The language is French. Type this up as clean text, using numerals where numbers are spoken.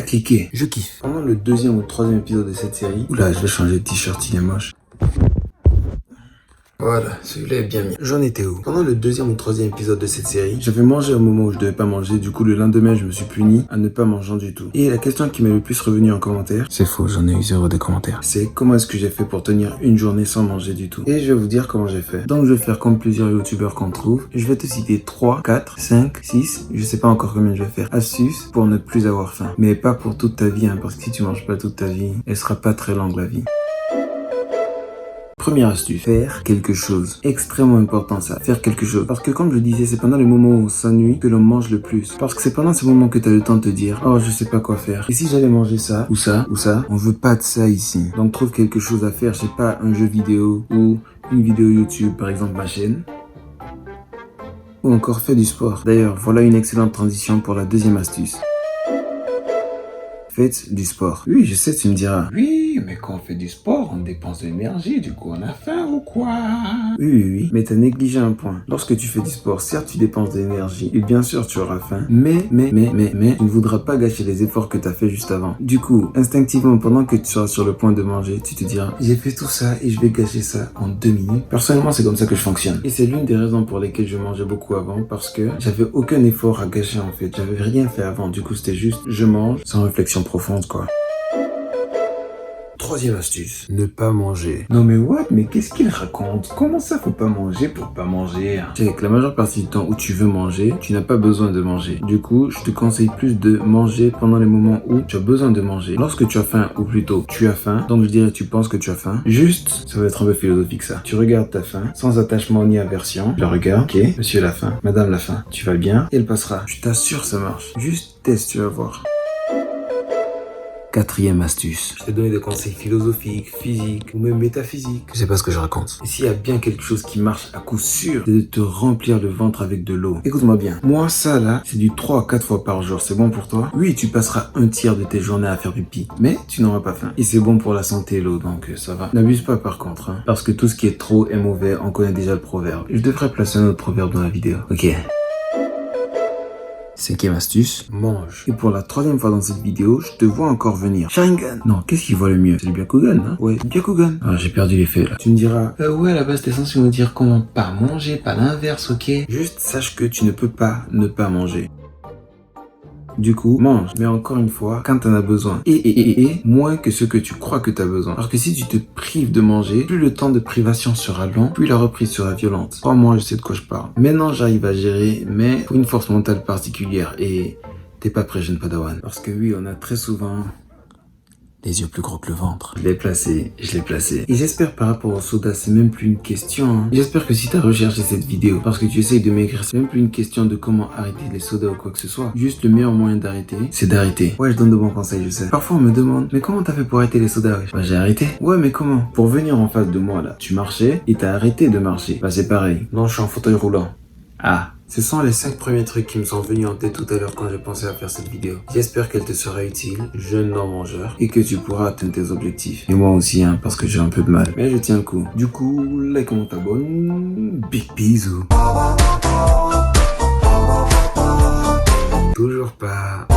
cliqué. Je kiffe. Pendant le deuxième ou troisième épisode de cette série... Oula, je vais changer de t-shirt, il est moche. Voilà, celui-là est bien mis. J'en étais où? Pendant le deuxième ou troisième épisode de cette série, j'avais mangé au moment où je devais pas manger, du coup le lendemain je me suis puni à ne pas manger du tout. Et la question qui m'est le plus revenue en commentaire, C'est faux, j'en ai eu 0 de commentaires. c'est comment est-ce que j'ai fait pour tenir une journée sans manger du tout. Et je vais vous dire comment j'ai fait. Donc je vais faire comme plusieurs youtubeurs qu'on trouve. Je vais te citer 3, 4, 5, 6, je sais pas encore combien je vais faire. Astuces pour ne plus avoir faim. Mais pas pour toute ta vie, parce que si tu manges pas toute ta vie, elle sera pas très longue la vie. Première astuce, faire quelque chose. Extrêmement important ça, faire quelque chose. Parce que comme je disais, c'est pendant les moments où on s'ennuie que l'on mange le plus. Parce que c'est pendant ces moments que tu as le temps de te dire, oh je sais pas quoi faire. Et si j'allais manger ça, ou ça, ou ça, on veut pas de ça ici. Donc trouve quelque chose à faire, je sais pas, un jeu vidéo ou une vidéo YouTube, par exemple ma chaîne. Ou encore fais du sport. D'ailleurs, voilà une excellente transition pour la deuxième astuce. Faites du sport. Oui, je sais, tu me diras. Oui, mais quand on fait du sport, on dépense de l'énergie, du coup on a faim ou quoi? Oui, mais t'as négligé un point. Lorsque tu fais du sport, certes tu dépenses de l'énergie, et bien sûr tu auras faim, mais, tu ne voudras pas gâcher les efforts que t'as fait juste avant. Du coup, instinctivement, pendant que tu seras sur le point de manger, tu te diras, j'ai fait tout ça et je vais gâcher ça en 2 minutes. Personnellement, c'est comme ça que je fonctionne. Et c'est l'une des raisons pour lesquelles je mangeais beaucoup avant, parce que j'avais aucun effort à gâcher en fait. J'avais rien fait avant, du coup c'était juste, je mange sans réflexion profonde quoi. Troisième astuce, ne pas manger. Non mais what? Mais qu'est-ce qu'il raconte? Comment ça faut pas manger pour pas manger? Tu sais que la majeure partie du temps où tu veux manger, tu n'as pas besoin de manger. Du coup, je te conseille plus de manger pendant les moments où tu as besoin de manger. Lorsque tu as faim, ou plutôt tu as faim, donc je dirais tu penses que tu as faim, juste, ça va être un peu philosophique ça. Tu regardes ta faim, sans attachement ni aversion. Je la regarde, ok, monsieur la faim, madame la faim, tu vas bien, et elle passera. Je t'assure ça marche. Juste teste, tu vas voir. Quatrième astuce. Je t'ai donné des conseils philosophiques, physiques ou même métaphysiques. Je sais pas ce que je raconte. Et s'il y a bien quelque chose qui marche à coup sûr, c'est de te remplir le ventre avec de l'eau. Écoute-moi bien. Moi, ça là, c'est du 3 à 4 fois par jour. C'est bon pour toi? Oui, tu passeras un tiers de tes journées à faire pipi. Mais tu n'auras pas faim. Et c'est bon pour la santé, l'eau, donc ça va. N'abuse pas par contre, hein, parce que tout ce qui est trop est mauvais. On connaît déjà le proverbe. Je devrais placer un autre proverbe dans la vidéo. Ok. Cinquième astuce, mange. Et pour la troisième fois dans cette vidéo, je te vois encore venir. Sharingan. Non, qu'est-ce qui voit le mieux? C'est le Byakugan, hein? Ouais, Byakugan. Ah, j'ai perdu l'effet là. Tu me diras, ouais, à la base t'es censé me dire comment pas manger, pas l'inverse, ok? Juste sache que tu ne peux pas ne pas manger. Du coup, mange, mais encore une fois, quand t'en as besoin. Et moins que ce que tu crois que t'as besoin. Parce que si tu te prives de manger, plus le temps de privation sera long, plus la reprise sera violente. Crois-moi, je sais de quoi je parle. Maintenant, j'arrive à gérer, mais pour une force mentale particulière. Et t'es pas prêt, jeune padawan. Parce que oui, on a très souvent... les yeux plus gros que le ventre. Je l'ai placé. Et j'espère par rapport au soda, c'est même plus une question. Hein. J'espère que si t'as recherché cette vidéo, parce que tu essayes de m'écrire, c'est même plus une question de comment arrêter les sodas ou quoi que ce soit. Juste le meilleur moyen d'arrêter, c'est d'arrêter. Ouais, je donne de bons conseils, je sais. Parfois on me demande, mais comment t'as fait pour arrêter les sodas? Bah j'ai arrêté. Ouais, mais comment? Pour venir en face de moi là, tu marchais et t'as arrêté de marcher. Bah c'est pareil. Non, je suis en fauteuil roulant. Ah. Ce sont les 5 premiers trucs qui me sont venus en tête tout à l'heure quand j'ai pensé à faire cette vidéo. J'espère qu'elle te sera utile, jeune non-mangeur, et que tu pourras atteindre tes objectifs. Et moi aussi, hein, parce que j'ai un peu de mal. Mais je tiens le coup. Du coup, like, comment t'abonnes. Big bisous. Toujours pas.